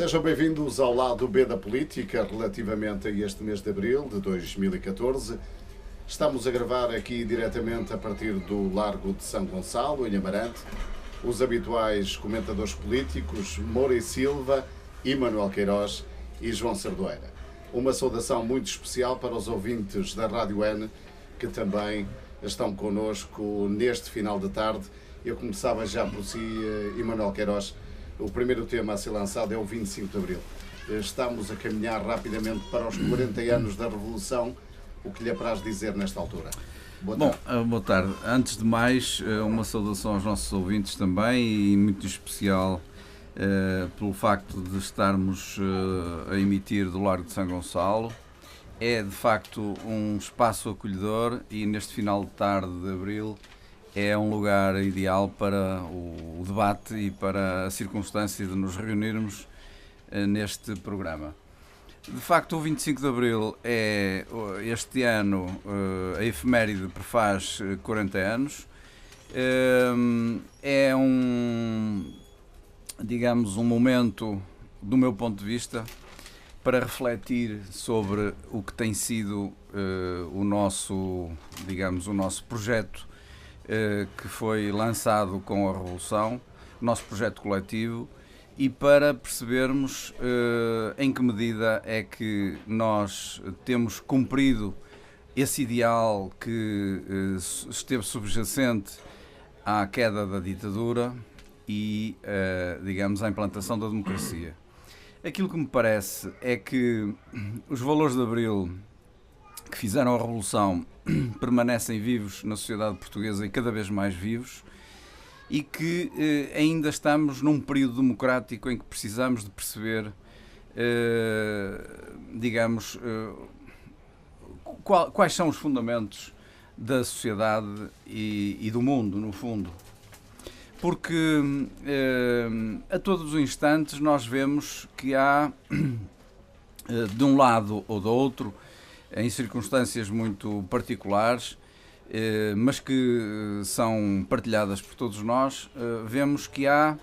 Sejam bem-vindos ao lado B da política relativamente a este mês de abril de 2014. Estamos a gravar aqui diretamente a partir do Largo de São Gonçalo, em Amarante, os habituais comentadores políticos Moura e Silva, Emanuel Queiroz e João Sardoeira. Uma saudação muito especial para os ouvintes da Rádio N, que também estão connosco neste final de tarde. Eu começava já por si, Emanuel Queiroz. O primeiro tema a ser lançado é o 25 de Abril. Estamos a caminhar rapidamente para os 40 anos da Revolução. O que lhe apraz dizer nesta altura? Boa tarde. Bom, boa tarde. Antes de mais, uma saudação aos nossos ouvintes também e muito especial pelo facto de estarmos a emitir do Largo de São Gonçalo. É de facto um espaço acolhedor e neste final de tarde de Abril é um lugar ideal para o debate e para a circunstância de nos reunirmos neste programa. De facto, o 25 de Abril é, este ano, a efeméride prefaz 40 anos. É digamos, um momento, do meu ponto de vista, para refletir sobre o que tem sido o nosso projeto que foi lançado com a Revolução, o nosso projeto coletivo, e para percebermos em que medida é que nós temos cumprido esse ideal que esteve subjacente à queda da ditadura e, digamos, à implantação da democracia. Aquilo que me parece é que os valores de Abril que fizeram a Revolução permanecem vivos na sociedade portuguesa e cada vez mais vivos, e que ainda estamos num período democrático em que precisamos de perceber, quais são os fundamentos da sociedade e do mundo, no fundo. Porque a todos os instantes nós vemos que há, de um lado ou do outro, em circunstâncias muito particulares, mas que são partilhadas por todos nós, vemos que há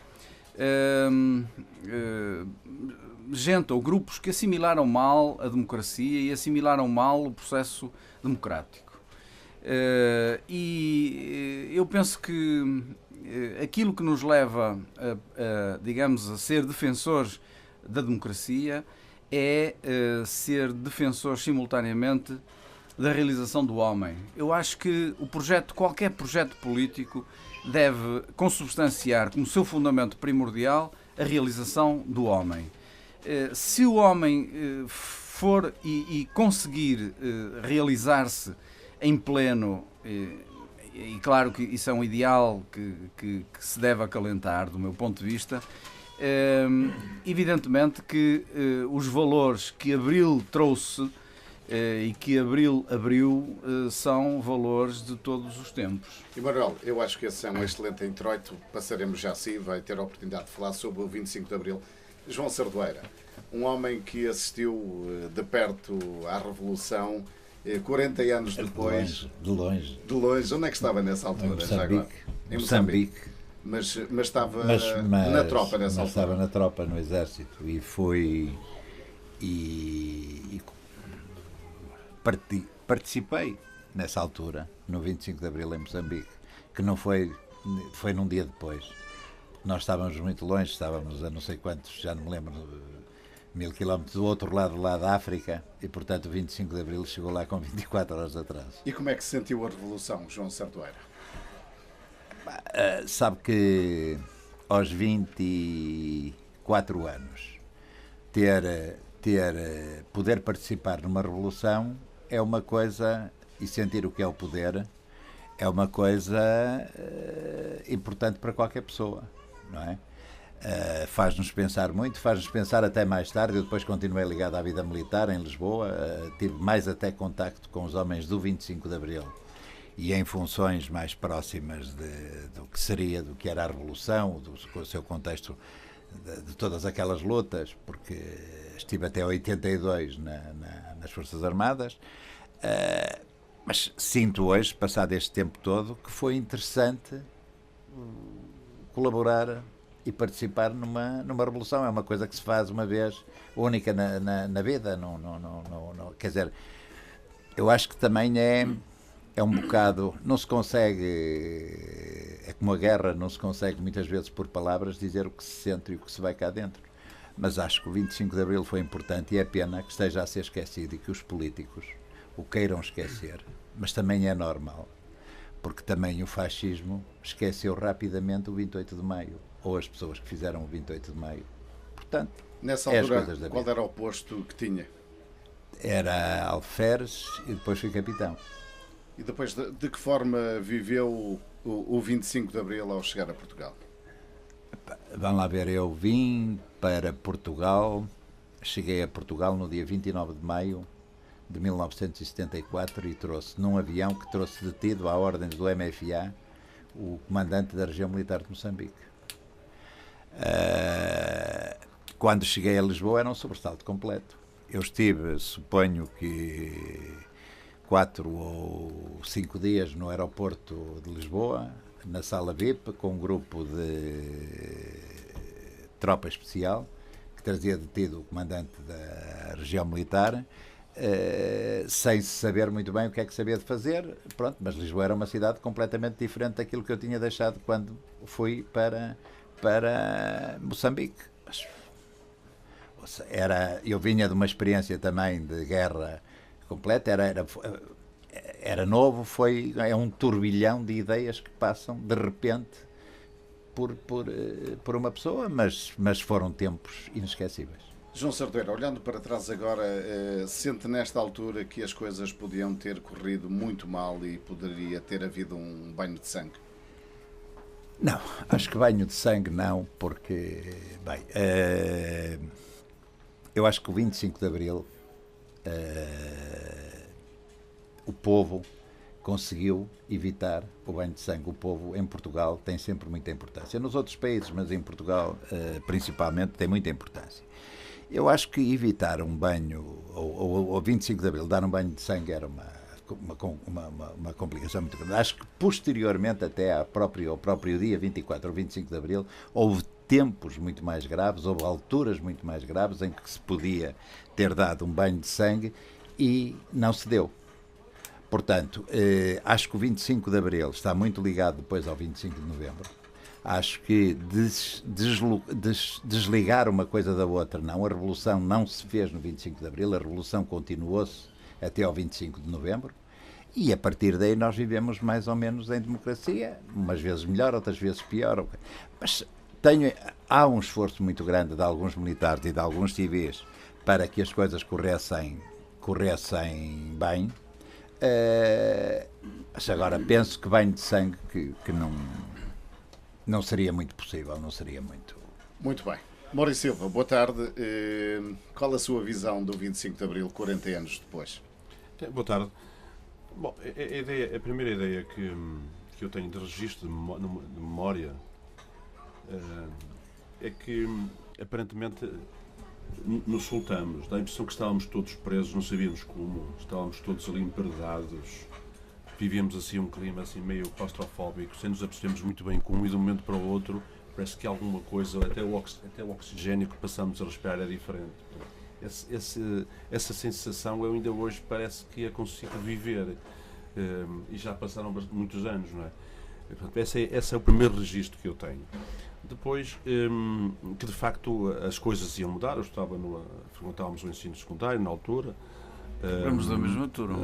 gente ou grupos que assimilaram mal a democracia e assimilaram mal o processo democrático. E eu penso que aquilo que nos leva a ser defensores da democracia é ser defensores simultaneamente da realização do homem. Eu acho que qualquer projeto político deve consubstanciar como seu fundamento primordial a realização do homem. Se o homem for e conseguir realizar-se em pleno, e claro que isso é um ideal que se deve acalentar do meu ponto de vista, evidentemente que os valores que Abril trouxe e que Abril abriu são valores de todos os tempos. Emanuel, eu acho que esse é um excelente introito. Passaremos já assim, vai ter a oportunidade de falar sobre o 25 de Abril. João Sardoeira, um homem que assistiu de perto à Revolução, 40 anos depois... De longe. De longe. Onde é que estava nessa altura? Em Moçambique. Mas estava na tropa nessa altura? Estava na tropa, no exército, e participei nessa altura, no 25 de Abril em Moçambique, que não foi num dia depois. Nós estávamos muito longe, estávamos a não sei quantos, já não me lembro, 1000 quilómetros do outro lado lá da África, e portanto o 25 de Abril chegou lá com 24 horas de atraso. E como é que se sentiu a Revolução, João Sardoeira? Sabe que aos 24 anos poder participar numa revolução é uma coisa, e sentir o que é o poder é uma coisa importante para qualquer pessoa, não é? Faz-nos pensar muito, faz-nos pensar até mais tarde. Eu depois continuei ligado à vida militar em Lisboa, tive mais até contacto com os homens do 25 de Abril e em funções mais próximas do que era a Revolução, do seu contexto de todas aquelas lutas, porque estive até 82 nas Forças Armadas, mas sinto hoje, passado este tempo todo, que foi interessante colaborar e participar numa revolução. É uma coisa que se faz uma vez, única na vida. Não. Quer dizer, eu acho que também é um bocado. Não se consegue. É como a guerra, não se consegue muitas vezes por palavras dizer o que se sente e o que se vai cá dentro. Mas acho que o 25 de Abril foi importante e é pena que esteja a ser esquecido e que os políticos o queiram esquecer. Mas também é normal, porque também o fascismo esqueceu rapidamente o 28 de Maio, ou as pessoas que fizeram o 28 de Maio. Portanto, Nessa altura, qual era o posto que tinha? Era alferes e depois fui capitão. E depois, de que forma viveu o 25 de Abril ao chegar a Portugal? Vamos lá ver, eu vim para Portugal, cheguei a Portugal no dia 29 de maio de 1974 e trouxe num avião que trouxe detido à ordem do MFA o comandante da região militar de Moçambique. Quando cheguei a Lisboa era um sobressalto completo. Eu estive, suponho que 4 ou 5 dias no aeroporto de Lisboa, na sala VIP, com um grupo de tropa especial que trazia detido o comandante da região militar, sem saber muito bem o que é que sabia de fazer. Pronto, mas Lisboa era uma cidade completamente diferente daquilo que eu tinha deixado quando fui para Moçambique. Eu vinha de uma experiência também de guerra completa, era novo, é um turbilhão de ideias que passam de repente por uma pessoa, mas foram tempos inesquecíveis. João Sardoeira, olhando para trás agora, sente nesta altura que as coisas podiam ter corrido muito mal e poderia ter havido um banho de sangue? Não, acho que banho de sangue não, porque, bem, eu acho que o 25 de Abril o povo conseguiu evitar o banho de sangue. O povo em Portugal tem sempre muita importância. Nos outros países, mas em Portugal principalmente, tem muita importância. Eu acho que evitar um banho, ou 25 de Abril, dar um banho de sangue era uma complicação muito grande. Acho que posteriormente até ao próprio dia 24 ou 25 de Abril, houve tempos muito mais graves, houve alturas muito mais graves em que se podia ter dado um banho de sangue e não se deu. Portanto, acho que o 25 de Abril está muito ligado depois ao 25 de Novembro. Acho que desligar uma coisa da outra, não. A Revolução não se fez no 25 de Abril, a Revolução continuou-se até ao 25 de Novembro e a partir daí nós vivemos mais ou menos em democracia, umas vezes melhor, outras vezes pior. Mas há um esforço muito grande de alguns militares e de alguns civis para que as coisas corressem bem. Mas agora penso que banho de sangue que não seria muito possível, não seria muito. Muito bem. Maurício Silva, boa tarde. Qual a sua visão do 25 de Abril, 40 anos depois? Boa tarde. Bom, a primeira ideia que eu tenho de registro de memória é que aparentemente nos soltamos, dá a impressão que estávamos todos presos, não sabíamos como, estávamos todos ali emparedados, vivíamos assim um clima assim meio claustrofóbico, sem nos apercebermos muito bem como, e de um momento para o outro parece que alguma coisa, até o oxigênio que passamos a respirar é diferente. Essa sensação eu ainda hoje parece que a consigo viver, e já passaram muitos anos, não é? Portanto, esse é o primeiro registro que eu tenho. Depois, que de facto as coisas iam mudar, frequentávamos o ensino secundário na altura. Vamos da mesma turma.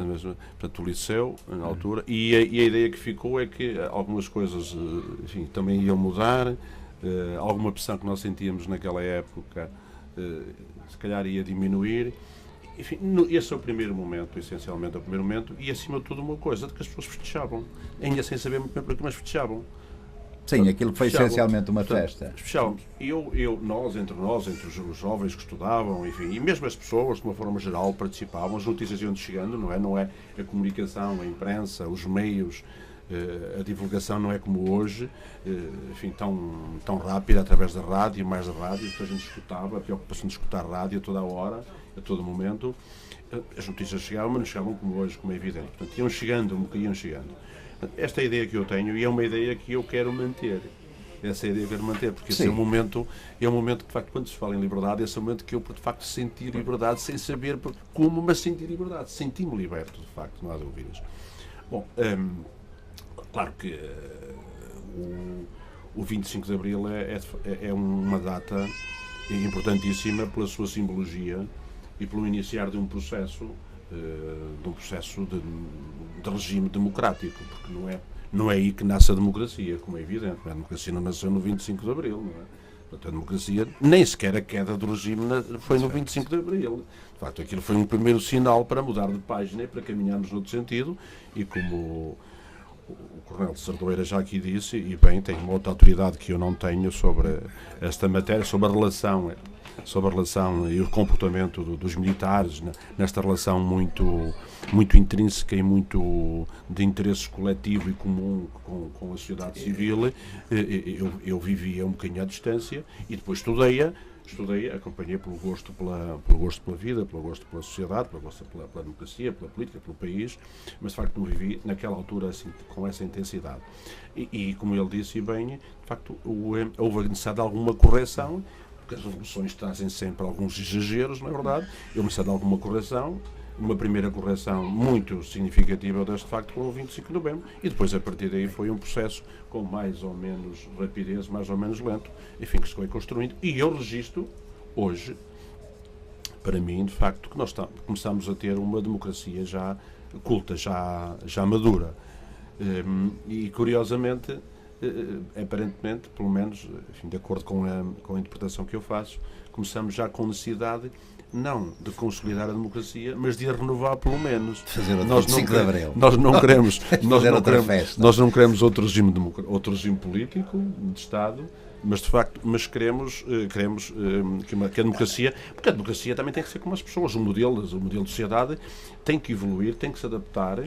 Portanto, o liceu, na altura, e a ideia que ficou é que algumas coisas, enfim, também iam mudar, alguma pressão que nós sentíamos naquela época, se calhar ia diminuir. Enfim, esse é o primeiro momento, essencialmente é o primeiro momento, e acima de tudo uma coisa, de que as pessoas festejavam, ainda sem saber muito bem para que, mas festejavam. Sim, aquilo foi essencialmente uma festa. Fechávamos. Entre nós, entre os jovens que estudavam, enfim, e mesmo as pessoas, de uma forma geral, participavam, as notícias iam chegando, não é a comunicação, a imprensa, os meios, a divulgação não é como hoje, enfim, tão rápida através da rádio, mais da rádio, que a gente escutava, a preocupação de escutar rádio a toda a hora, a todo momento. As notícias chegavam, mas não chegavam como hoje, como é evidente. Portanto, iam chegando. Esta é a ideia que eu tenho e é uma ideia que eu quero manter. Essa é a ideia que eu quero manter, porque esse Sim. é um momento que, de facto, quando se fala em liberdade, esse é o momento que eu, de facto, senti liberdade sem saber como, mas senti liberdade. Senti-me liberto, de facto, não há dúvidas. Bom, claro que o 25 de Abril é uma data importantíssima pela sua simbologia e pelo iniciar de um processo de regime democrático, porque não é aí que nasce a democracia, como é evidente. A democracia não nasceu no 25 de Abril, não é? Portanto, a democracia, nem sequer a queda do regime foi no 25 de Abril. De facto, aquilo foi um primeiro sinal para mudar de página e para caminharmos noutro sentido, e como o Coronel de Sardoeira já aqui disse, e bem, tem uma outra autoridade que eu não tenho sobre esta matéria, sobre a relação e o comportamento dos militares nesta relação muito intrínseca e muito de interesse coletivo e comum com a sociedade civil. Eu vivia um bocadinho à distância e depois estudei, acompanhei pelo gosto pela vida, pelo gosto pela sociedade, pelo gosto pela democracia, pela política, pelo país, mas de facto não vivi naquela altura assim, com essa intensidade. E como ele disse, e bem, de facto houve a necessidade de alguma correção, porque as revoluções trazem sempre alguns exageros, não é verdade? Houve a necessidade de alguma correção. Uma primeira correção muito significativa deste facto com o 25 de novembro e depois a partir daí foi um processo com mais ou menos rapidez, mais ou menos lento, enfim, que se foi construindo. E eu registro hoje, para mim, de facto, que nós começamos a ter uma democracia já culta, já madura. E curiosamente, aparentemente, pelo menos, enfim, de acordo com a interpretação que eu faço, começamos já com necessidade não de consolidar a democracia, mas de a renovar pelo menos. Fazer outro 25 de Abril. Nós não queremos outro regime político de Estado, mas de facto, queremos que a democracia, porque a democracia também tem que ser como as pessoas, o modelo de sociedade tem que evoluir, tem que se adaptar.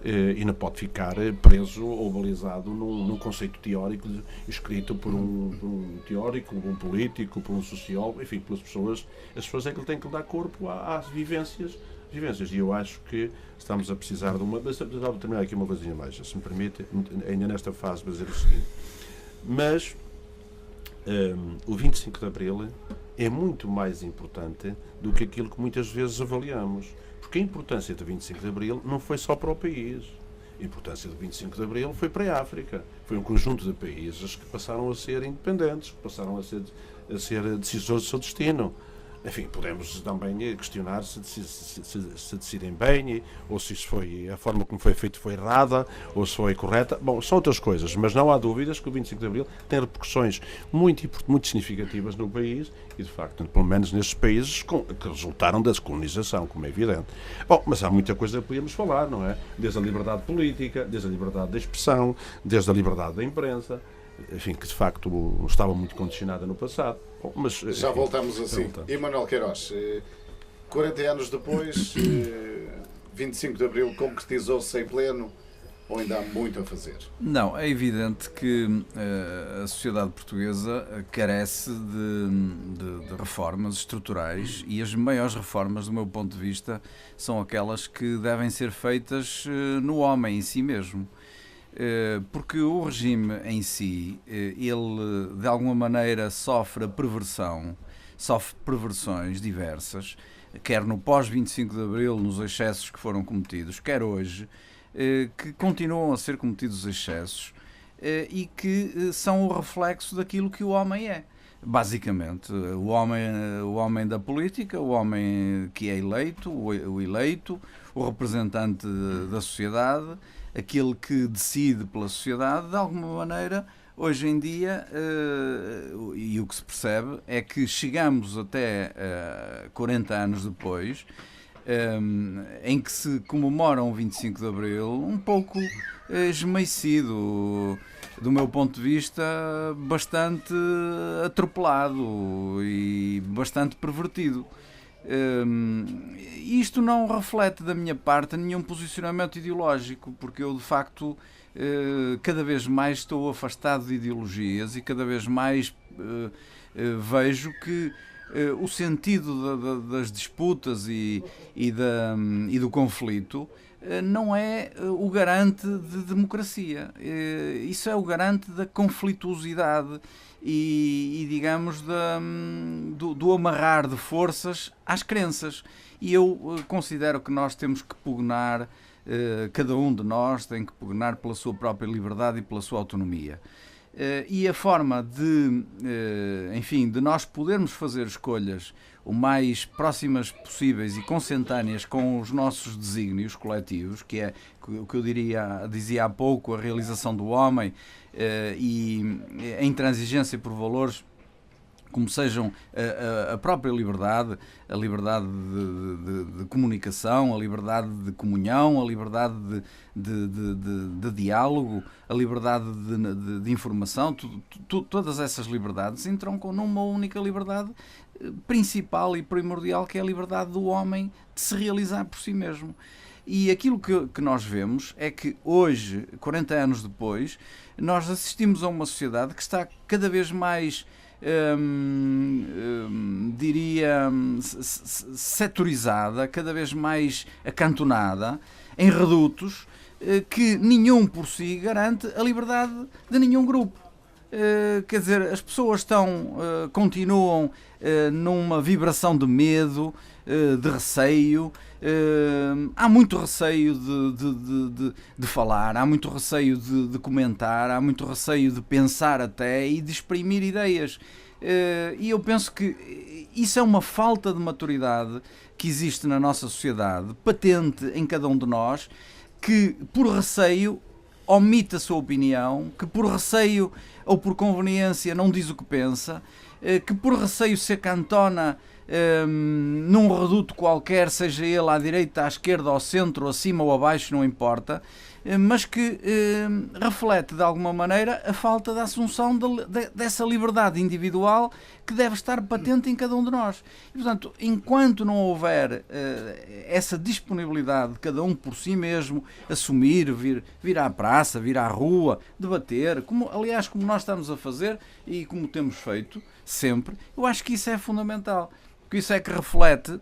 E não pode ficar preso ou balizado num conceito teórico escrito por um teórico, por um político, por um sociólogo, enfim, pelas pessoas. As pessoas é que têm que dar corpo às vivências. E eu acho que estamos a precisar de uma... Mas vou terminar aqui uma coisinha mais, se me permite, ainda nesta fase, vou dizer o seguinte. Mas o 25 de Abril é muito mais importante do que aquilo que muitas vezes avaliamos. Porque a importância do 25 de Abril não foi só para o país. A importância do 25 de Abril foi para a África. Foi um conjunto de países que passaram a ser independentes, que passaram a ser decisores do seu destino. Enfim, podemos também questionar se decidem bem, ou se isso foi, a forma como foi feito foi errada, ou se foi correta. Bom, são outras coisas, mas não há dúvidas que o 25 de Abril tem repercussões muito significativas no país e, de facto, pelo menos nestes países que resultaram da descolonização, como é evidente. Bom, mas há muita coisa que podíamos falar, não é? Desde a liberdade política, desde a liberdade de expressão, desde a liberdade da imprensa, enfim, que de facto estava muito condicionada no passado. Bom, mas, já voltamos assim. E Manuel Queiroz, 40 anos depois, 25 de Abril concretizou-se em pleno ou ainda há muito a fazer? Não, é evidente que a sociedade portuguesa carece de reformas estruturais e as maiores reformas, do meu ponto de vista, são aquelas que devem ser feitas no homem em si mesmo. Porque o regime em si, ele de alguma maneira sofre perversões diversas, quer no pós-25 de Abril, nos excessos que foram cometidos, quer hoje, que continuam a ser cometidos excessos e que são o reflexo daquilo que o homem é. Basicamente, o homem da política, o homem que é eleito, o eleito, o representante da sociedade, aquele que decide pela sociedade, de alguma maneira, hoje em dia, e o que se percebe é que chegamos até 40 anos depois, em que se comemoram o 25 de Abril, um pouco esmaecido, do meu ponto de vista, bastante atropelado e bastante pervertido. Isto não reflete da minha parte nenhum posicionamento ideológico, porque eu de facto cada vez mais estou afastado de ideologias e cada vez mais vejo que o sentido das disputas e do conflito não é o garante de democracia. Isso é o garante da conflituosidade e digamos, do amarrar de forças às crenças. E eu considero que nós temos que pugnar, cada um de nós tem que pugnar pela sua própria liberdade e pela sua autonomia. E a forma de nós podermos fazer escolhas o mais próximas possíveis e consentâneas com os nossos desígnios coletivos, que é o que eu dizia há pouco, a realização do homem e a intransigência por valores como sejam a própria liberdade, a liberdade de comunicação, a liberdade de comunhão, a liberdade de diálogo, a liberdade de informação, todas essas liberdades entroncam numa única liberdade principal e primordial, que é a liberdade do homem de se realizar por si mesmo. E aquilo que nós vemos é que hoje, 40 anos depois, nós assistimos a uma sociedade que está cada vez mais setorizada, cada vez mais acantonada em redutos que nenhum por si garante a liberdade de nenhum grupo. Quer dizer, as pessoas continuam numa vibração de medo, de receio. Há muito receio de falar, há muito receio de comentar, há muito receio de pensar até e de exprimir ideias. E eu penso que isso é uma falta de maturidade que existe na nossa sociedade, patente em cada um de nós, que por receio omite a sua opinião, que por receio ou por conveniência não diz o que pensa, que por receio se acantona num reduto qualquer, seja ele à direita, à esquerda, ao centro, acima ou abaixo, não importa, mas que reflete de alguma maneira a falta da assunção dessa liberdade individual que deve estar patente em cada um de nós. E, portanto, enquanto não houver essa disponibilidade de cada um por si mesmo, assumir, vir à praça, vir à rua, debater, aliás, como nós estamos a fazer e como temos feito sempre, eu acho que isso é fundamental. Porque isso é que reflete,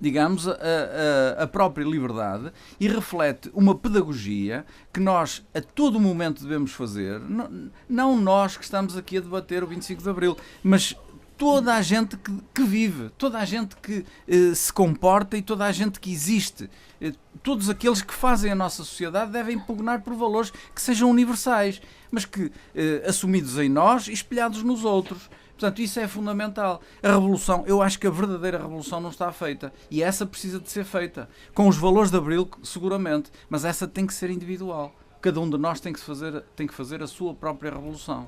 digamos, a própria liberdade e reflete uma pedagogia que nós a todo momento devemos fazer, não nós que estamos aqui a debater o 25 de Abril, mas toda a gente que vive, toda a gente que se comporta e toda a gente que existe. Todos aqueles que fazem a nossa sociedade devem pugnar por valores que sejam universais, mas que assumidos em nós e espelhados nos outros. Portanto, isso é fundamental. A revolução, eu acho que a verdadeira revolução não está feita. E essa precisa de ser feita. Com os valores de Abril, seguramente. Mas essa tem que ser individual. Cada um de nós tem que fazer a sua própria revolução.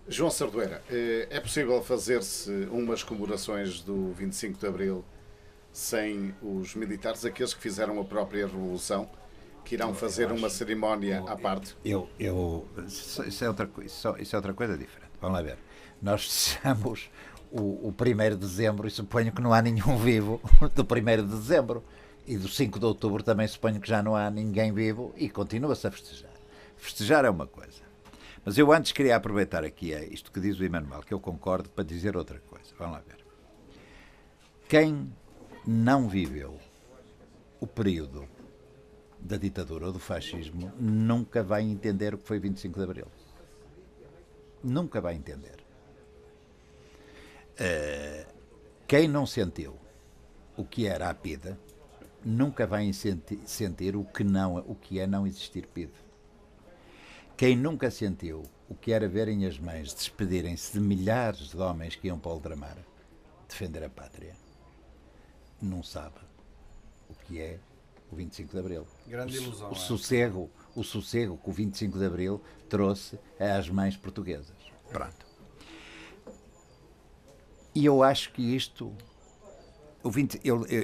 João Sardoeira, é possível fazer-se umas comemorações do 25 de Abril sem os militares, aqueles que fizeram a própria revolução, que irão fazer uma cerimónia à parte? Isso é outra coisa diferente. Vamos lá ver. Nós festejamos o 1º de dezembro e suponho que não há nenhum vivo do 1º de dezembro. E do 5 de outubro também suponho que já não há ninguém vivo e continua-se a festejar. Festejar é uma coisa. Mas eu antes queria aproveitar aqui isto que diz o Emanuel, que eu concordo, para dizer outra coisa. Vamos lá ver. Quem não viveu o período da ditadura ou do fascismo nunca vai entender o que foi 25 de Abril. Nunca vai entender. Quem não sentiu o que era a PIDE nunca vai sentir o que é não existir PIDE. Quem nunca sentiu o que era verem as mães despedirem-se de milhares de homens que iam para o ultramar defender a pátria não sabe o que é o 25 de Abril. Grande ilusão. O sossego que o 25 de Abril trouxe às mães portuguesas. Pronto. E eu acho que isto...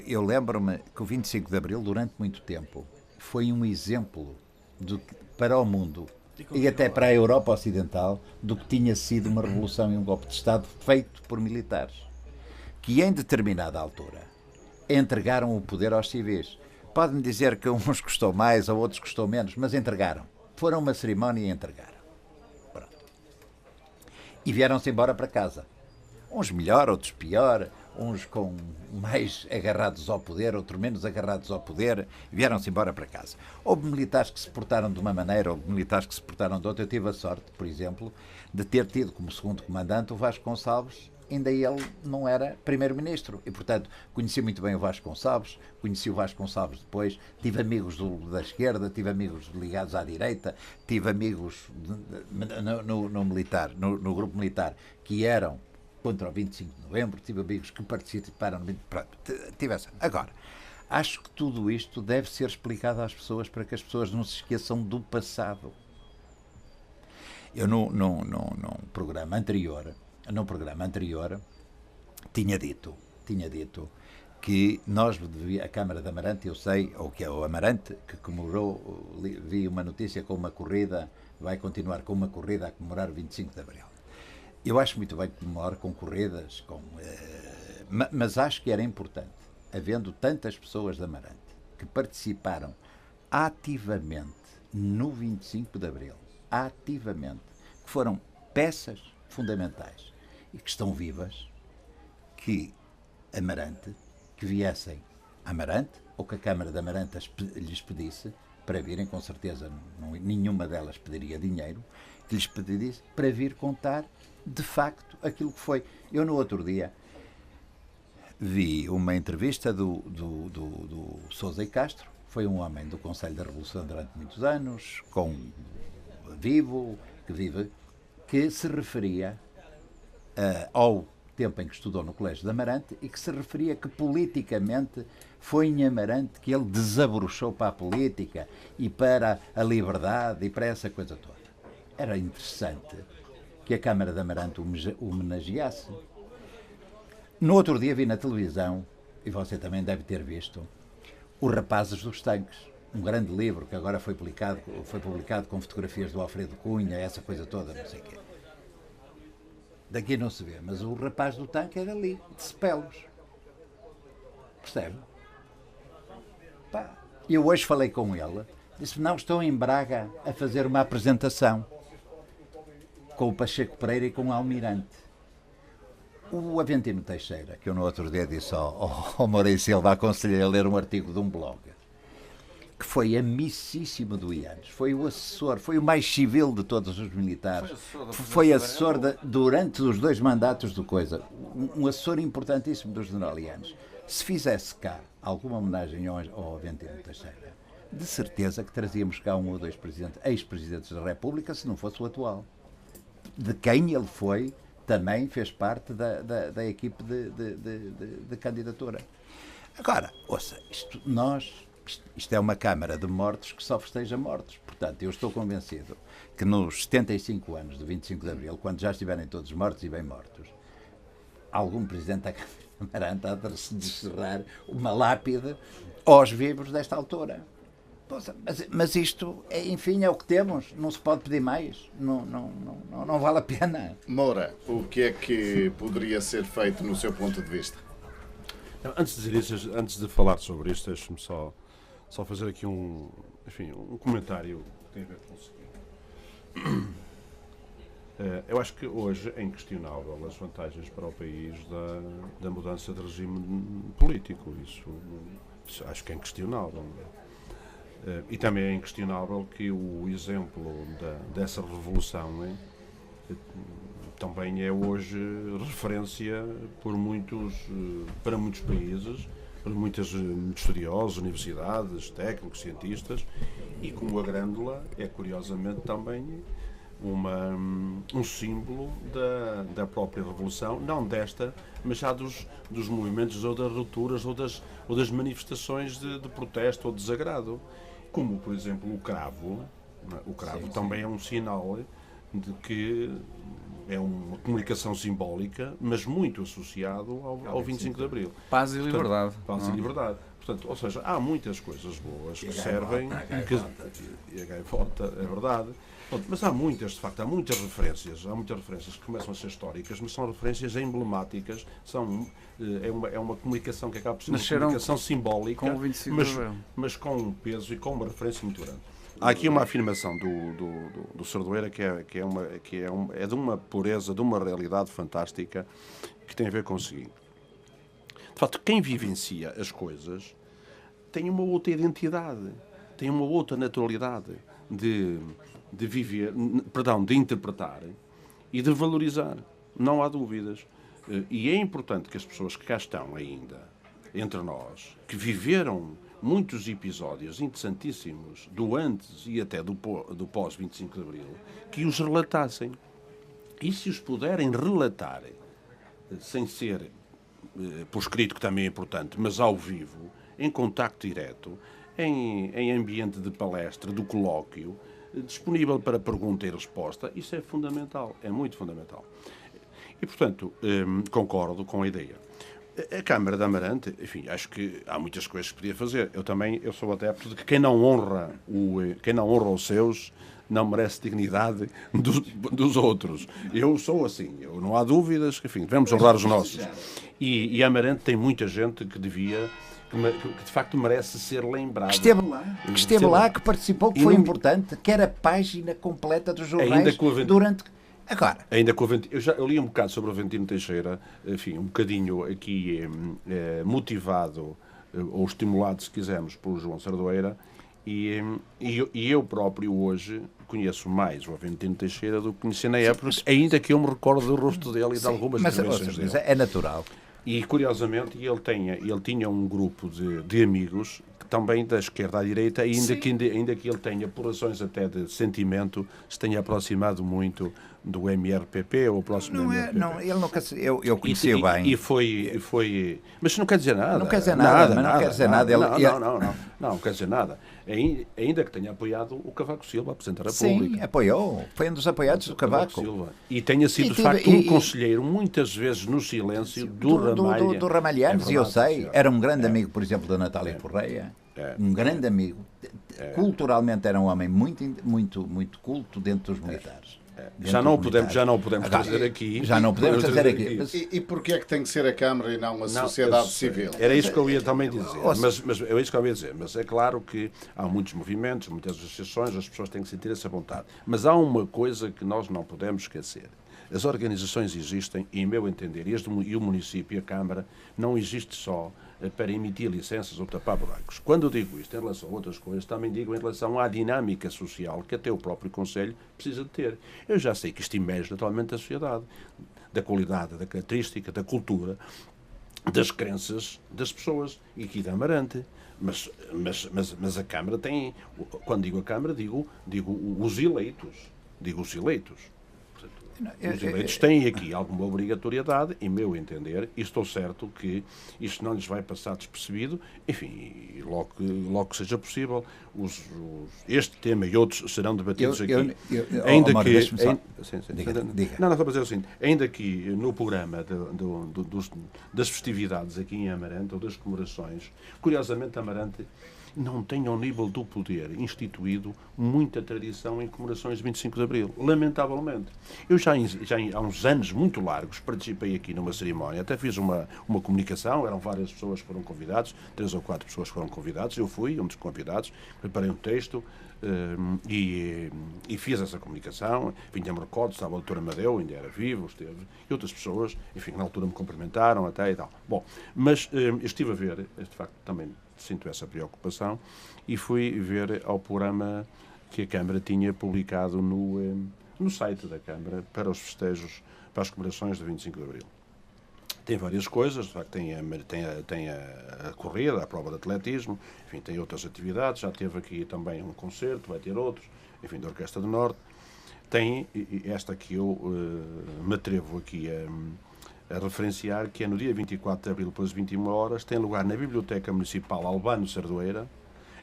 Eu lembro-me que o 25 de Abril, durante muito tempo, foi um exemplo para o mundo e até para a Europa Ocidental do que tinha sido uma revolução e um golpe de Estado feito por militares, que em determinada altura entregaram o poder aos civis. Pode-me dizer que uns custou mais ou outros custou menos, mas entregaram. Foram a uma cerimónia e entregaram. Pronto. E vieram-se embora para casa. Uns melhor, outros pior, uns com mais agarrados ao poder, outros menos agarrados ao poder, vieram-se embora para casa. Houve militares que se portaram de uma maneira, houve militares que se portaram de outra. Eu tive a sorte, por exemplo, de ter tido como segundo comandante o Vasco Gonçalves, ainda ele não era primeiro-ministro, e portanto conheci muito bem o Vasco Gonçalves, conheci o Vasco Gonçalves depois, tive amigos da esquerda, tive amigos ligados à direita, tive amigos no militar, no grupo militar, que eram contra o 25 de novembro, tive amigos que participaram no... Tive essa. Agora, acho que tudo isto deve ser explicado às pessoas para que as pessoas não se esqueçam do passado. Eu num programa anterior tinha dito que nós, a Câmara de Amarante, eu sei, ou que é o Amarante, que comemorou, vi uma notícia com uma corrida, vai continuar com uma corrida a comemorar o 25 de Abril. Eu acho muito bem que comemore com corridas, mas acho que era importante, havendo tantas pessoas de Amarante que participaram ativamente no 25 de Abril, ativamente, que foram peças fundamentais e que estão vivas, que Amarante, que viessem a Amarante, ou que a Câmara de Amarante lhes pedisse para virem, com certeza nenhuma delas pediria dinheiro, que lhes pedisse para vir contar de facto aquilo que foi. Eu no outro dia vi uma entrevista do Sousa e Castro, foi um homem do Conselho da Revolução durante muitos anos, que se referia ao tempo em que estudou no Colégio de Amarante e que se referia que politicamente foi em Amarante que ele desabrochou para a política e para a liberdade e para essa coisa toda. Era interessante que a Câmara de Amarante o homenageasse. No outro dia vi na televisão, e você também deve ter visto, Os Rapazes dos Tanques, um grande livro que agora foi publicado com fotografias do Alfredo Cunha, essa coisa toda, não sei o quê. Daqui não se vê, mas o rapaz do tanque era ali, de Cepelos. Percebe? Eu hoje falei com ele, disse-me, não, estou em Braga a fazer uma apresentação com o Pacheco Pereira e com o Almirante. O Aventino Teixeira, que eu no outro dia disse ao Moreira Silva, aconselhei a ler um artigo de um blog, que foi amicíssimo do Ianes, foi o assessor, foi o mais civil de todos os militares, foi assessor durante os 2 mandatos do Coisa, um assessor importantíssimo do general Ianes. Se fizesse cá alguma homenagem ao Aventino Teixeira, de certeza que trazíamos cá 1 ou 2 ex-presidentes da República, se não fosse o atual. De quem ele foi, também fez parte da equipe de candidatura. Agora, ouça, isto é uma Câmara de mortos que só festeja mortos. Portanto, eu estou convencido que nos 75 anos do 25 de Abril, quando já estiverem todos mortos e bem mortos, algum presidente da Câmara de Amarante há de se descerrar uma lápide aos vivos desta altura. Mas isto, enfim, é o que temos. Não se pode pedir mais. Não vale a pena. Moura, o que é que poderia ser feito no seu ponto de vista? Antes de dizer isso, antes de falar sobre isto, deixe-me só fazer aqui um comentário que tem a ver com o seguinte. Eu acho que hoje é inquestionável as vantagens para o país da mudança de regime político. Isso acho que é inquestionável. E também é inquestionável que o exemplo dessa revolução também é hoje referência para muitos países, para muitos estudiosos, universidades, técnicos, cientistas, e como a Grândola é curiosamente também um símbolo da própria revolução, não desta, mas já dos movimentos ou das rupturas ou das manifestações de protesto ou de desagrado. Como, por exemplo, o cravo. O cravo sim, também é um sinal de que é uma comunicação simbólica, mas muito associado ao 25 de Abril. Paz e liberdade. Paz e liberdade. Portanto, ou seja, há muitas coisas boas que servem. E a gaivota, é verdade. Mas há muitas, de facto, há muitas referências que começam a ser históricas, mas são referências emblemáticas, é uma comunicação que acaba por ser uma comunicação simbólica, com o 25 mas com um peso e com uma referência muito grande. Há aqui uma afirmação do Cerdoeira que é de uma pureza, de uma realidade fantástica, que tem a ver com o seguinte. De facto, quem vivencia as coisas tem uma outra identidade, tem uma outra naturalidade de viver, perdão, de interpretar e de valorizar. Não há dúvidas. E é importante que as pessoas que cá estão ainda, entre nós, que viveram muitos episódios interessantíssimos do antes e até do pós 25 de Abril, que os relatassem. E se os puderem relatar, sem ser por escrito, que também é importante, mas ao vivo, em contacto direto, em ambiente de palestra, do colóquio, disponível para pergunta e resposta, isso é fundamental, é muito fundamental. E, portanto, concordo com a ideia. A Câmara de Amarante, enfim, acho que há muitas coisas que podia fazer. Eu sou adepto de que quem não honra os seus não merece dignidade dos outros. Eu sou assim, não há dúvidas, enfim, devemos honrar os nossos. E Amarante tem muita gente que devia, que de facto merece ser lembrado. Que esteve lá, que participou, que foi importante, que era a página completa dos jornais durante... Agora. Ainda com eu li um bocado sobre o Aventino Teixeira, enfim, um bocadinho aqui motivado ou estimulado, se quisermos, pelo João Sardoeira, e eu próprio hoje conheço mais o Aventino Teixeira do que conheci na época, ainda que eu me recordo do rosto dele e de algumas intervenções dele. É natural. E, curiosamente, ele tinha um grupo de amigos, também da esquerda à direita, ainda que ele tenha, por razões até de sentimento, se tenha aproximado muito do MRPP ou próximo do MRPP. Não, ele nunca... Eu conheci-o bem. E foi... Mas isso não quer dizer nada. Não quer dizer nada, mas não quer dizer nada. Não quer dizer nada. Ainda que tenha apoiado o Cavaco Silva a apresentar a Pública. Sim, apoiou. Foi um dos apoiados do Cavaco Silva. E tenha sido, de facto, um conselheiro, muitas vezes no silêncio, do Ramalho. Do Ramalhanos, eu sei. Era um grande amigo, por exemplo, da Natália Correia. Um grande amigo. Culturalmente era um homem muito culto dentro dos militares. Já não o podemos trazer aqui. Já não podemos trazer aqui. E porquê é que tem que ser a Câmara e não a sociedade civil? Era isso que eu ia também dizer. Mas é isso que eu ia dizer. Mas é claro que há muitos movimentos, muitas associações, as pessoas têm que sentir essa vontade. Mas há uma coisa que nós não podemos esquecer. As organizações existem, e, em meu entender, e o município e a Câmara não existe só para emitir licenças ou tapar buracos. Quando eu digo isto em relação a outras coisas, também digo em relação à dinâmica social que até o próprio Conselho precisa de ter. Eu já sei que isto emerge naturalmente da sociedade, da qualidade, da característica, da cultura, das crenças das pessoas, e aqui da Amarante. Mas a Câmara tem, quando digo a Câmara, digo os eleitos. Digo os eleitos. Os eleitos têm aqui alguma obrigatoriedade, em meu entender, e estou certo que isto não lhes vai passar despercebido, enfim, logo que seja possível, este tema e outros serão debatidos aqui. Ainda que no programa das festividades aqui em Amarante, ou das comemorações, curiosamente Amarante não tem ao nível do poder instituído muita tradição em comemorações de 25 de Abril, lamentavelmente. Eu já há uns anos muito largos participei aqui numa cerimónia, até fiz uma comunicação, eram várias pessoas que foram convidadas, 3 ou 4 pessoas foram convidadas, eu fui um dos convidados, preparei um texto e fiz essa comunicação, enfim, me recordo, estava o Dr. Amadeu, ainda era vivo, esteve, e outras pessoas, enfim, na altura me cumprimentaram até e tal. Bom, mas eu estive a ver, de facto, também sinto essa preocupação, e fui ver ao programa que a Câmara tinha publicado no site da Câmara para os festejos, para as comemorações de 25 de Abril. Tem várias coisas, de facto, tem a corrida, a prova de atletismo, enfim, tem outras atividades, já teve aqui também um concerto, vai ter outros, enfim, da Orquestra do Norte. Tem esta que eu me atrevo aqui a referenciar, que é no dia 24 de Abril, pelas 21 horas, tem lugar na Biblioteca Municipal Albano Sardoeira,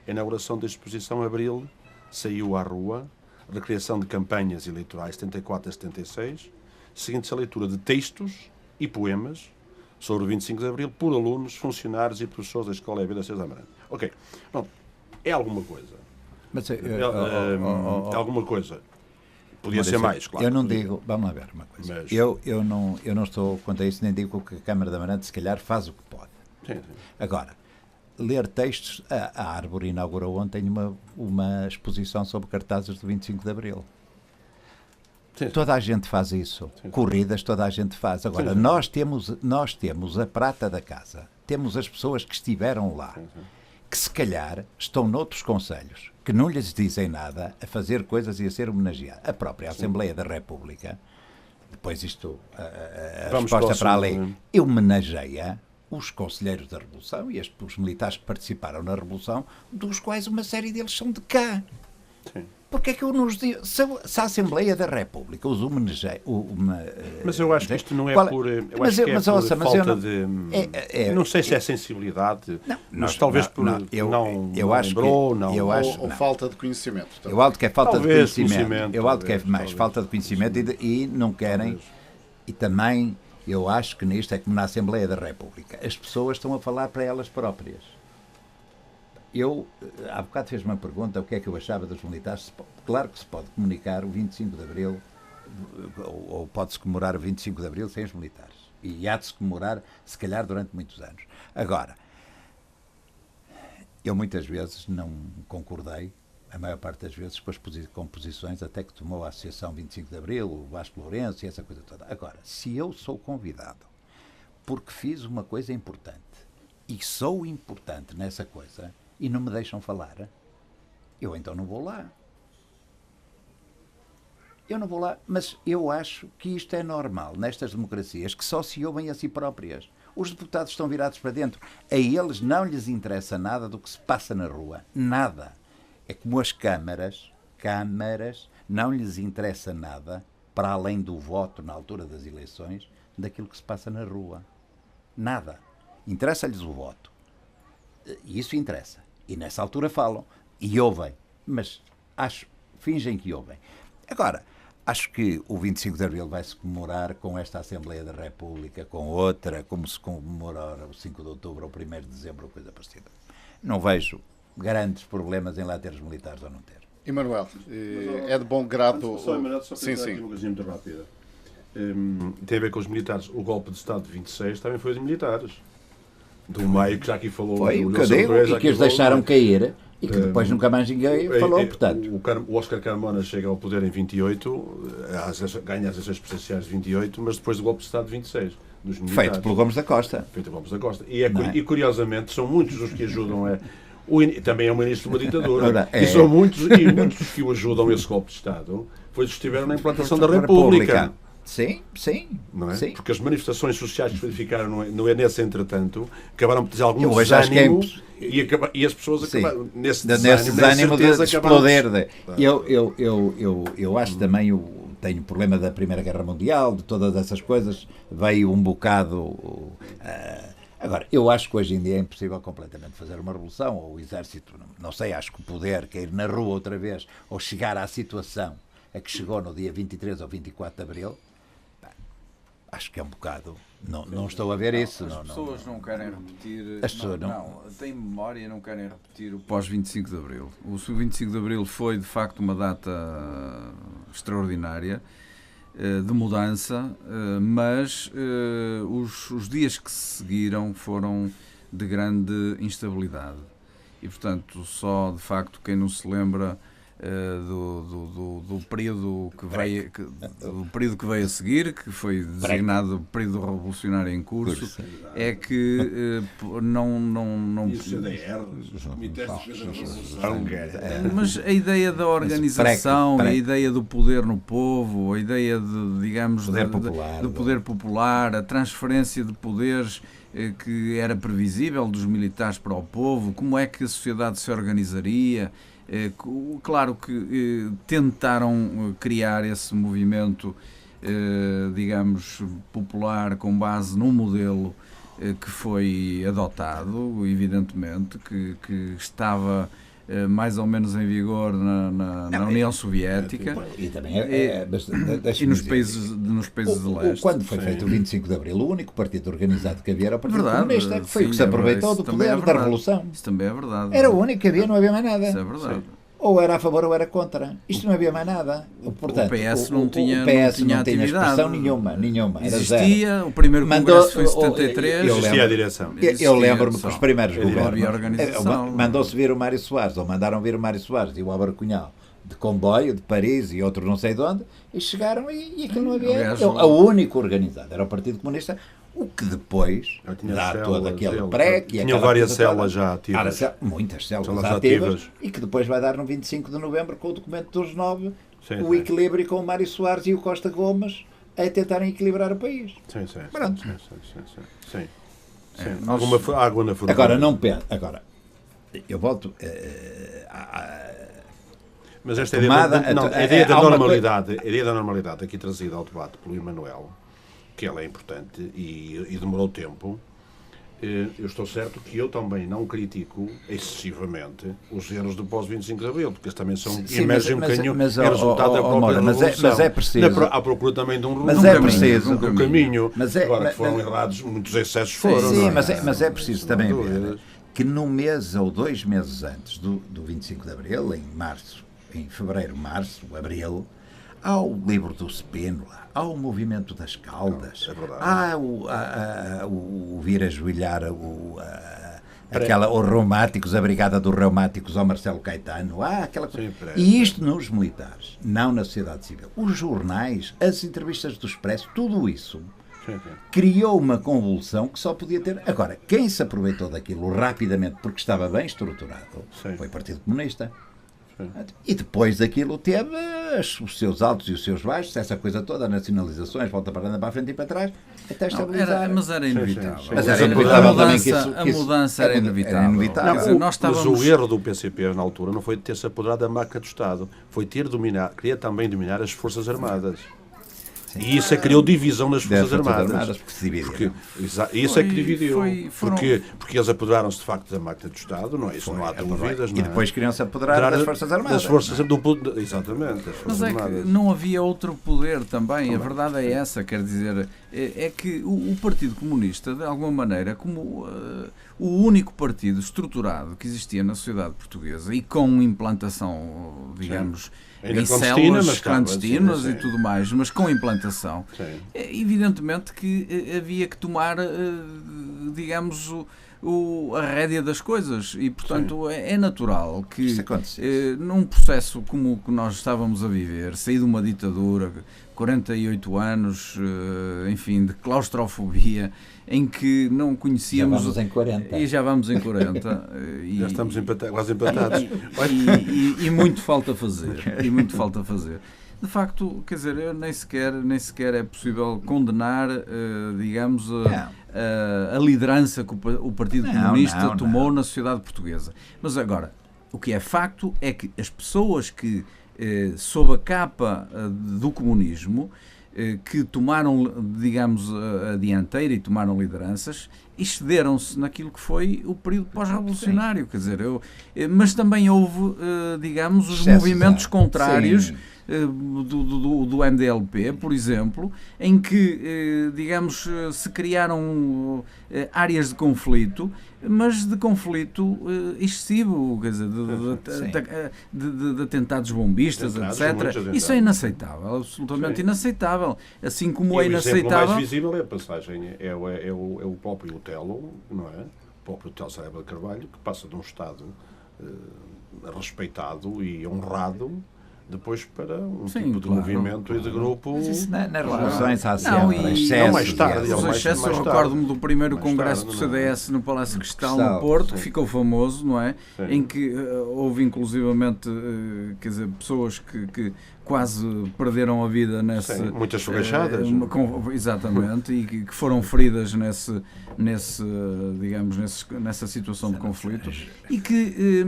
a inauguração da exposição Abril, Saiu à Rua, recriação de campanhas eleitorais 74 a 76, seguinte-se a leitura de textos e poemas sobre o 25 de Abril por alunos, funcionários e professores da Escola Evita César Amarante. Ok, pronto, é alguma coisa. Mas, alguma coisa. Podia ser mais, claro. Eu não digo, vamos lá ver uma coisa. Mas... Eu não estou contra isso, nem digo que a Câmara de Amarante se calhar faz o que pode. Sim. Agora, ler textos, a Árvore inaugurou ontem uma exposição sobre cartazes do 25 de Abril. Sim. Toda a gente faz isso. Sim. Corridas, toda a gente faz. Agora, nós temos a prata da casa. temos as pessoas que estiveram lá, que se calhar estão noutros conselhos, que não lhes dizem nada, a fazer coisas e a ser homenageados. A própria Assembleia da República, depois isto, a resposta para a lei, homenageia os conselheiros da Revolução e os militares que participaram na Revolução, dos quais uma série deles são de cá. Sim. Porque é que eu nos digo, se a Assembleia da República os homenageia... Mas eu acho que isto não é por... Eu mas acho que é por ouça, mas falta eu não, de... não sei se é sensibilidade, mas talvez por eu acho lembrou, ou falta de conhecimento. Eu acho que é falta talvez de conhecimento. Eu acho que é mais falta de conhecimento e não querem... E também eu acho que nisto é como na Assembleia da República. As pessoas estão a falar para elas próprias. Eu, há bocado fez uma pergunta, o que é que eu achava dos militares. Claro que se pode comunicar o 25 de Abril, ou pode-se comemorar o 25 de Abril sem os militares. E há de se comemorar, se calhar, durante muitos anos. Agora, eu muitas vezes não concordei, a maior parte das vezes, com posições até que tomou a Associação 25 de Abril, o Vasco Lourenço e essa coisa toda. Agora, se eu sou convidado porque fiz uma coisa importante e sou importante nessa coisa, e não me deixam falar, eu então não vou lá. Eu não vou lá, mas eu acho que isto é normal nestas democracias, que só se ouvem a si próprias. Os deputados estão virados para dentro. A eles não lhes interessa nada do que se passa na rua. Nada. É como as câmaras não lhes interessa nada, para além do voto na altura das eleições, daquilo que se passa na rua. Nada. Interessa-lhes o voto. E isso interessa. E nessa altura falam. E ouvem. Mas fingem que ouvem. Agora, acho que o 25 de Abril vai-se comemorar com esta Assembleia da República, com outra, como se comemora o 5 de Outubro ou o 1º de Dezembro, ou coisa parecida. Não vejo grandes problemas em lá ter os militares ou não ter. Emanuel, é de bom grado... Só sim. Uma coisinha muito rápida. Tem a ver com os militares. O golpe de Estado de 26 também foi de militares. Do Maio, que já aqui falou. Foi o que eu digo, e que os deixaram cair, e que depois nunca mais ninguém falou, portanto. O Óscar Carmona chega ao poder em 28, ganha as eleições presidenciais de 28, mas depois do golpe de Estado de 26. Dos militares. Feito pelo Gomes da Costa. E curiosamente, são muitos os que ajudam também é um ministro de uma ditadura. E são muitos que o ajudam esse golpe de Estado, foi os que estiveram na implantação da República. Sim. Não é? Sim. Porque as manifestações sociais que se verificaram não é nesse entretanto, acabaram por ter algum desânimo e as pessoas acabaram nesse desânimo de explodir. Eu acho também, tenho o problema da Primeira Guerra Mundial, de todas essas coisas, veio um bocado... Agora, eu acho que hoje em dia é impossível completamente fazer uma revolução, ou o exército, não sei, acho que o poder cair na rua outra vez, ou chegar à situação a que chegou no dia 23 ou 24 de Abril, acho que é um bocado... Não estou a ver isso. As pessoas não querem repetir... As pessoas não têm memória e não querem repetir o pós-25 de Abril. O 25 de Abril foi, de facto, uma data extraordinária de mudança, mas os dias que se seguiram foram de grande instabilidade. E, portanto, só, de facto, quem não se lembra... do período que veio a seguir, que foi designado período revolucionário em curso, é que não mas a ideia da organização, a ideia do poder no povo, a ideia de, digamos, do poder popular, a transferência de poderes que era previsível dos militares para o povo, como é que a sociedade se organizaria. Claro que tentaram criar esse movimento, digamos, popular com base num modelo que foi adotado, evidentemente, que estava mais ou menos em vigor na União Soviética e também e nos países de leste. Quando foi feito o 25 de Abril, o único partido organizado que havia era o Partido Comunista, que foi o que se aproveitou do poder da Revolução. Isso também é verdade. Era o único que havia, não havia mais nada. Isso é verdade. Ou era a favor ou era contra. Isto não havia mais nada. Portanto, o PS não tinha expressão nenhuma. Existia, o primeiro congresso foi em 73. Existia a direção. Eu lembro-me que os primeiros governos mandou-se vir o Mário Soares, ou mandaram vir o Mário Soares e o Álvaro Cunhal de comboio, de Paris e outro não sei de onde, e chegaram e aquilo não havia. O único organizado era o Partido Comunista, O que depois dá todo aquele pré... Tinha várias células já ativas. Muitas células ativas. ativas. E que depois vai dar no 25 de novembro, com o documento dos 9, o sim. equilíbrio com o Mário Soares e o Costa Gomes a tentarem equilibrar o país. Sim. Sim. Nós... Água na fervura. Agora, não penso... Agora, eu volto... Mas esta tomada, ideia da normalidade aqui trazida ao debate pelo Emanuel, que ela é importante e demorou tempo, eu estou certo que eu também não critico excessivamente os erros do pós-25 de Abril, porque eles também são, emergem um bocadinho resultado da própria revolução. Mas é preciso... À procura também de um caminho. Agora que foram errados, muitos excessos foram. Sim, mas é preciso também ver que no mês ou 2 meses antes do 25 de Abril, em fevereiro, março, abril, há o livro do Spínola, há o movimento das Caldas, há o vir ajoelhar os reumáticos, a Brigada dos Reumáticos ao Marcelo Caetano, há aquela coisa. E isto nos militares, não na sociedade civil. Os jornais, as entrevistas do Expresso, tudo isso criou uma convulsão que só podia ter... Agora, quem se aproveitou daquilo rapidamente porque estava bem estruturado foi o Partido Comunista. E depois daquilo teve os seus altos e os seus baixos, essa coisa toda, nacionalizações, volta para a frente e para trás, até estabilizar. Mas era inevitável. Mas era inevitável a mudança era inevitável. Mas o erro do PCP na altura não foi ter-se apoderado da máquina do Estado, foi queria também dominar as Forças Armadas. E isso é que criou divisão nas Forças Armadas. Porque se dividiram. Isso é que dividiu. Porque eles apoderaram-se de facto da máquina do Estado, não é? Isso não há dúvidas. E depois queriam-se apoderar das Forças Armadas. Exatamente. Mas é que não havia outro poder também. A verdade é essa. Quer dizer, é que o Partido Comunista, de alguma maneira, como o único partido estruturado que existia na sociedade portuguesa e com implantação, digamos, em células clandestinas e tudo mais, mas com implantação, evidentemente que havia que tomar, digamos, a rédea das coisas e, portanto, é natural que num processo como o que nós estávamos a viver, sair de uma ditadura, 48 anos, enfim, de claustrofobia, em que não conhecíamos... Já vamos em 40. E já vamos em 40. Já estamos quase empatados. E muito falta fazer. De facto, quer dizer, eu nem sequer é possível condenar, digamos, a liderança que o Partido Comunista tomou na sociedade portuguesa. Mas agora, o que é facto é que as pessoas que, sob a capa do comunismo, que tomaram, digamos, a dianteira e tomaram lideranças, excederam-se naquilo que foi o período pós-revolucionário, quer dizer, mas também houve, digamos, os movimentos contrários do MDLP, por exemplo, em que, digamos, se criaram áreas de conflito, mas de conflito excessivo, quer dizer, de atentados bombistas, etc. Isso é inaceitável, absolutamente inaceitável. Assim como é inaceitável... O exemplo mais visível é a passagem, é o próprio Otelo, não é? O próprio Otelo Saraiva de Carvalho, que passa de um Estado respeitado e honrado depois para um tipo de movimento e de grupo. Mas isso nas revoluções há sempre excessos. Mais tarde. Os excessos, eu recordo-me do primeiro congresso do CDS no Palácio Cristal, no Porto, que ficou famoso, não é? Em que houve inclusivamente, quer dizer, pessoas que quase perderam a vida nesse... muitas fogachadas. Exatamente, e que foram feridas digamos, nessa situação de conflito e que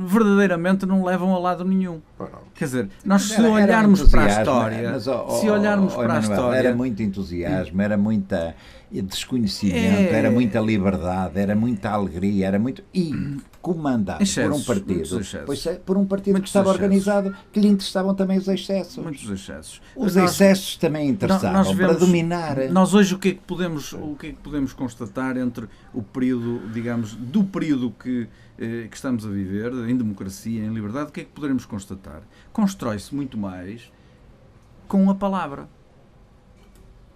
verdadeiramente não levam a lado nenhum. Quer dizer, nós se olharmos para a história... Era muito entusiasmo, era muita desconhecimento, era muita liberdade, era muita alegria, era muito... E comandado por um partido que estava organizado, que lhe interessavam também os excessos. Muitos excessos. Os excessos também interessavam para dominar. Nós hoje o que é que podemos constatar entre o período, digamos, do período que estamos a viver, em democracia, em liberdade, o que é que poderemos constatar? Constrói-se muito mais com a palavra.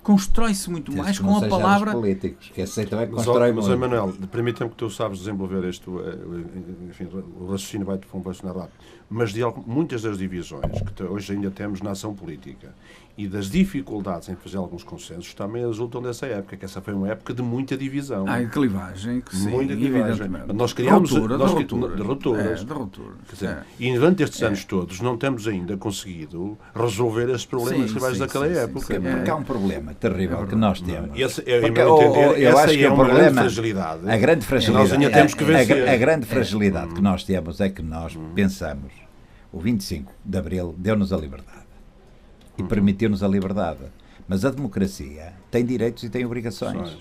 constrói-se muito mais com a palavra... políticos, que aceitam é que Mas, constrói mas muito. Manuel, permita-me que tu sabes desenvolver isto, enfim, o raciocínio vai funcionar rápido, mas de muitas das divisões que hoje ainda temos na ação política e das dificuldades em fazer alguns consensos também resultam dessa época, que essa foi uma época de muita divisão. Há clivagem, que sim, Muita clivagem. evidentemente. Nós criámos de rupturas. de rupturas. De rupturas. Quer dizer, e durante estes anos todos não temos ainda conseguido resolver esses problemas rivais daquela época. Porque há um problema terrível que nós temos. Essa eu acho que é o uma grande problema, fragilidade. a grande fragilidade, Nós ainda temos que vencer. a grande fragilidade que nós temos é que nós pensamos, o 25 de Abril deu-nos a liberdade e permitiu-nos a liberdade, mas a democracia tem direitos e tem obrigações.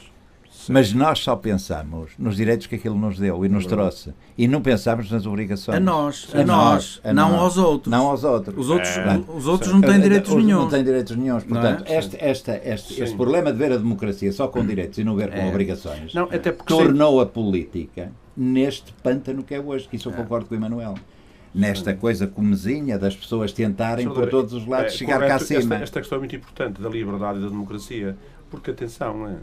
Mas nós só pensamos nos direitos que aquilo nos deu e nos trouxe. E não pensamos nas obrigações. A nós, não aos outros. Não aos outros. Os outros não têm direitos nenhum. Não têm direitos nenhum. Portanto, Não é? este problema de ver a democracia só com direitos e não ver com obrigações Não, até porque tornou a política neste pântano que é hoje. Que isso eu concordo com o Emanuel. Nesta coisa comezinha das pessoas tentarem por todos os lados chegar cá acima. Esta questão é muito importante da liberdade e da democracia, porque, atenção,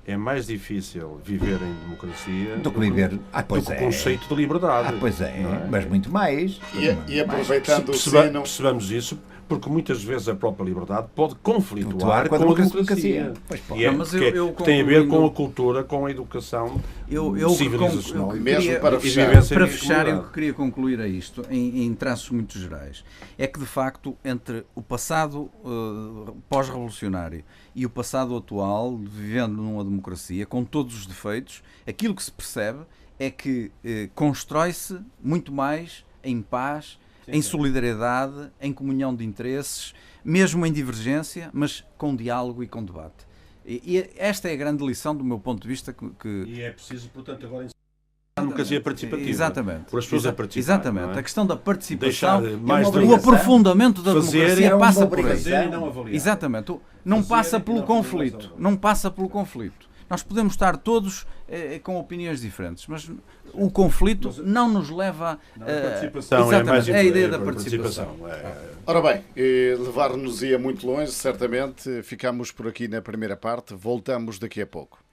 é mais difícil viver em democracia do que viver do que o conceito de liberdade. Pois é, mas muito mais. E aproveitando o sino... Percebamos isso, porque muitas vezes a própria liberdade pode conflituar com a democracia. Que tem a ver com a cultura, com a educação civilizacional. Mesmo para fechar, eu queria concluir a isto, em traços muito gerais, é que de facto entre o passado pós-revolucionário e o passado atual, vivendo numa democracia, com todos os defeitos, aquilo que se percebe é que constrói-se muito mais em paz, em solidariedade, em comunhão de interesses, mesmo em divergência, mas com diálogo e com debate. E esta é a grande lição do meu ponto de vista E é preciso, portanto, agora a democracia participativa. Exatamente. Por as pessoas a participar. Exatamente. Não é? A questão da participação, o aprofundamento da democracia passa por aí. Fazer e não avaliar. Exatamente. Não passa pelo conflito. Não passa pelo conflito. Nós podemos estar todos com opiniões diferentes, mas o conflito não nos leva a participação. É a ideia da participação. Ora bem, levar-nos-ia muito longe, certamente. Ficamos por aqui na primeira parte. Voltamos daqui a pouco.